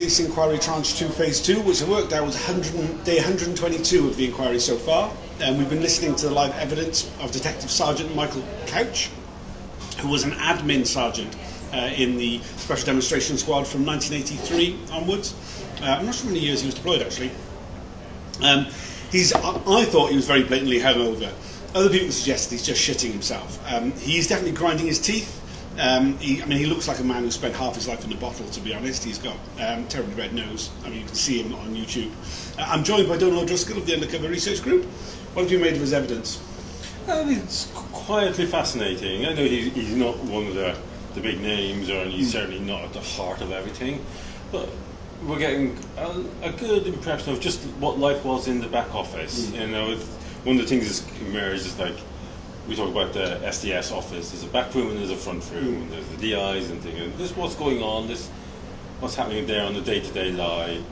Policing Inquiry Tranche 2 Phase 2, which I worked out was day 122 of the inquiry so far. We've been listening to the live evidence of Detective Sergeant Michael Couch, who was an admin sergeant in the Special Demonstration Squad from 1983 onwards. I'm not sure how many years he was deployed, actually. I thought he was very blatantly hungover. Other people suggested he's just shitting himself. He's definitely grinding his teeth. He looks like a man who spent half his life in a bottle, to be honest. He's got terribly red nose. You can see him on YouTube. I'm joined by Donal of the Undercover Research Group. What have you made of his evidence? It's quietly fascinating. I know he's not one of the big names, and he's certainly not at the heart of everything, but we're getting a good impression of just what life was in the back office. One of the things that's emerged is like, we talk about the SDS office. There's a back room and there's a front room. And there's the DIs and things. And this is what's going on. This what's happening there on the day-to-day life.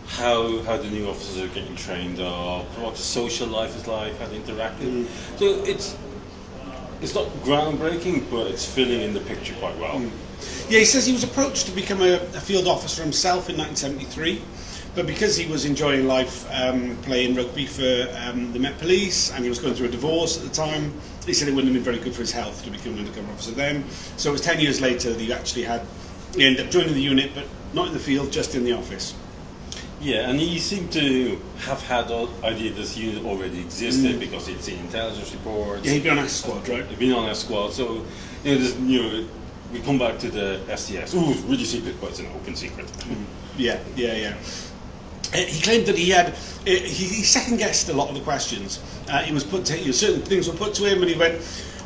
How the new officers are getting trained up. What the social life is like. How they interact. So it's not groundbreaking, but it's filling in the picture quite well. Yeah, he says he was approached to become a field officer himself in 1973. But because he was enjoying life playing rugby for the Met Police, and he was going through a divorce at the time, he said it wouldn't have been very good for his health to become an undercover officer then. So it was 10 years later that he ended up joining the unit, but not in the field, just in the office. Yeah, and he seemed to have had the idea this unit already existed because he'd seen intelligence reports. Yeah, he'd been on our squad, right? He'd been on our squad, so we come back to the SDS. Ooh, it's really secret, but it's an open secret. Yeah. He claimed that he second-guessed a lot of the questions. Certain things were put to him, and he went,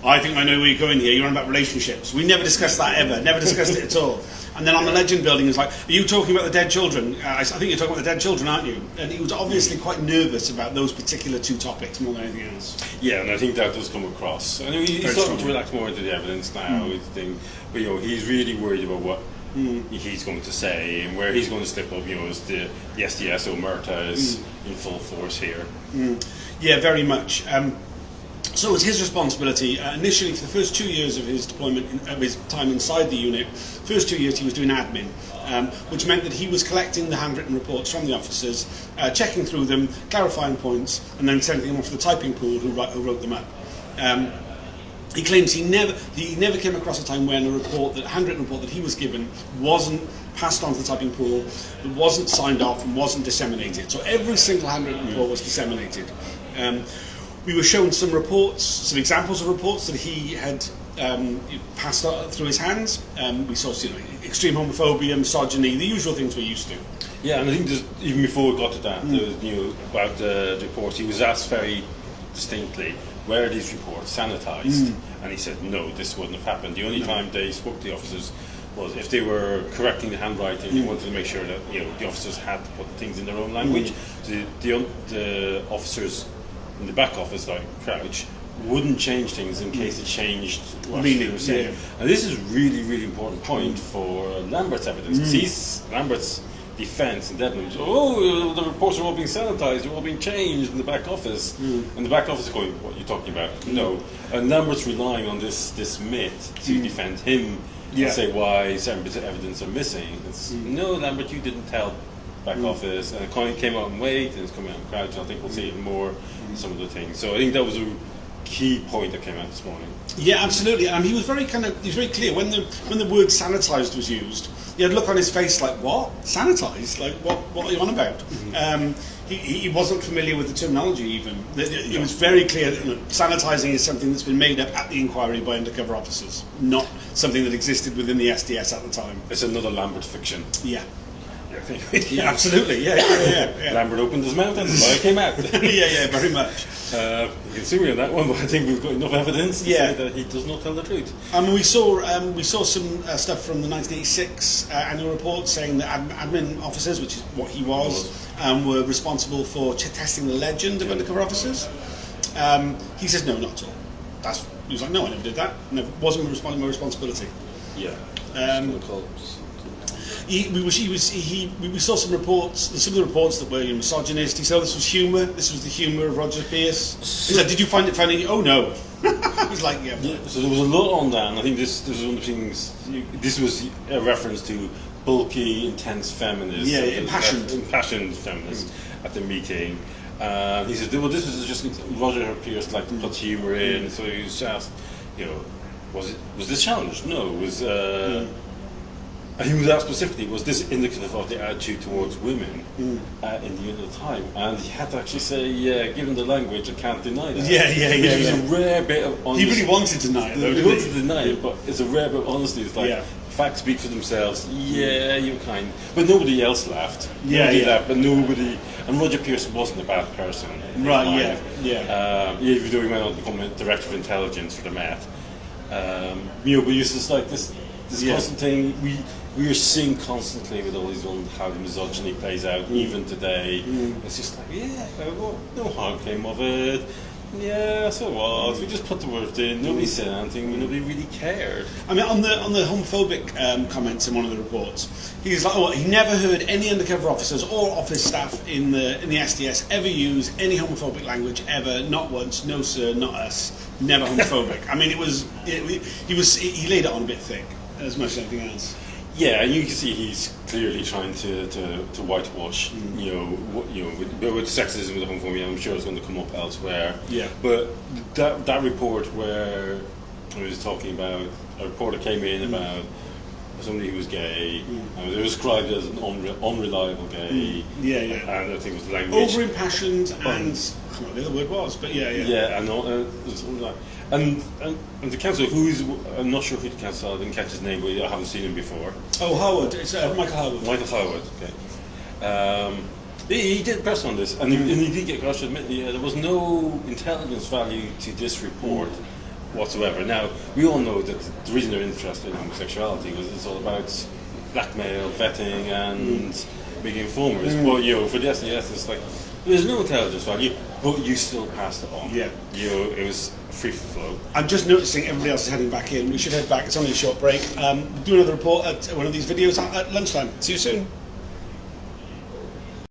"I think I know where you're going here. You're on about relationships. We never discussed that ever. Never discussed it at all." And then on the legend building, he was like, "Are you talking about the dead children? I think you're talking about the dead children, aren't you?" And he was obviously quite nervous about those particular two topics more than anything else. Yeah, and I think that does come across. I know he's starting to relax more into the evidence now. But he's really worried about what he's going to say and where he's going to slip up. As the SDS Omerta is in full force here. Yeah, very much. So it was his responsibility. Initially, for the first 2 years of his deployment, of his time inside the unit, first 2 years he was doing admin, which meant that he was collecting the handwritten reports from the officers, checking through them, clarifying points, and then sending them off to the typing pool who wrote them up. He claims he never came across a time when a handwritten report that he was given wasn't passed on to the typing pool, wasn't signed off, and wasn't disseminated. So every single handwritten report was disseminated. We were shown some examples of reports that he had passed through his hands. We saw extreme homophobia, misogyny, the usual things we're used to. Yeah, and I think even before we got to that, about the reports, he was asked very distinctly, where are these reports sanitized? And he said, no, this wouldn't have happened. The only time they spoke to the officers was if they were correcting the handwriting. They wanted to make sure that the officers had to put things in their own language. The officers in the back office, like Couch, wouldn't change things in case it changed what they were saying. Yeah. And this is a really, really important point for Lambert's evidence. He's Lambert's defense in Devon. The reports are all being sanitized, they're all being changed in the back office. And the back office is going, what are you talking about? No. And Lambert's relying on this myth to defend him and say why certain bits of evidence are missing. No, Lambert, you didn't tell back office, and it came out in weight, and it's coming out in Couch, and I think we'll see it more in some of the things. So I think that was a key point that came out this morning. Yeah, absolutely. He was very clear when the word sanitized was used. He had a look on his face like, what? Sanitized? Like, what are you on about? He wasn't familiar with the terminology even. It was very clear that sanitizing is something that's been made up at the inquiry by undercover officers, not something that existed within the SDS at the time. It's another Lambert fiction. Yeah. Yeah, absolutely. Yeah. Lambert opened his mouth and the fire came out. yeah, very much. You can sue me on that one, but I think we've got enough evidence to say that he does not tell the truth. We saw some stuff from the 1986 annual report saying that admin officers, which is what he was, were responsible for testing the legend of undercover officers. He says no, not at all. He was like, no, I never did that. It wasn't my responsibility. Yeah. We saw some reports. Some of the reports that were misogynist. He said, this was humour. This was the humour of Roger Pierce. He said, did you find it funny? Oh no. He's like, yeah. So there was a lot on that, and I think this was one of the things. This was a reference to bulky, intense feminist. Yeah, impassioned feminist at the meeting. He said, well, this was just, Roger Pierce liked to put humour in, so he was asked, you know, was this challenged? No, it was, and he was asked specifically, was this indicative of the attitude towards women in the unit at the time? And he had to actually say, yeah, given the language, I can't deny that. Which was a rare bit of honesty. He really wanted to deny it, though, He wanted to deny it, but it's a rare bit of honesty. It's like, facts speak for themselves. Yeah, you're kind. But nobody else laughed. Nobody laughed, but nobody... And Roger Pierce wasn't a bad person. Right, Even though he went on to become a director of intelligence for the Met. You know, but it's just like this constant thing we are seeing constantly with all these ones, how the misogyny plays out, even today. It's just like, no harm came of it. Yeah, so it was. We just put the word in. Nobody said anything. Nobody really cared. I mean, on the homophobic comments in one of the reports, he's like, he never heard any undercover officers or office staff in the SDS ever use any homophobic language ever. Not once. No, sir, not us. Never homophobic. I mean, he laid it on a bit thick, as much as anything else. Yeah, and you can see he's clearly trying to whitewash, you know, with sexism, with homophobia. I'm sure it's going to come up elsewhere. Yeah. But that report where he was talking about a reporter came in about somebody who was gay, and it was described as an unreliable gay. And I think it was the language. Over-impassioned and I can't remember what the word was, but and the counsel, I'm not sure who the counsel, I didn't catch his name, but I haven't seen him before. Oh, Howard. It's Michael Howard. Michael Howard, okay. He did press on this, and he did get across to admit there was no intelligence value to this report whatsoever. Now, we all know that the reason they're interested in homosexuality was it's all about blackmail, vetting, and big informers. But, you know, for the SDS, it's like, there's no intelligence value, but you still passed it on. Yeah. You know, it was free flow. I'm just noticing everybody else is heading back in. We should head back. It's only a short break. Do another report at one of these videos at lunchtime. See you soon.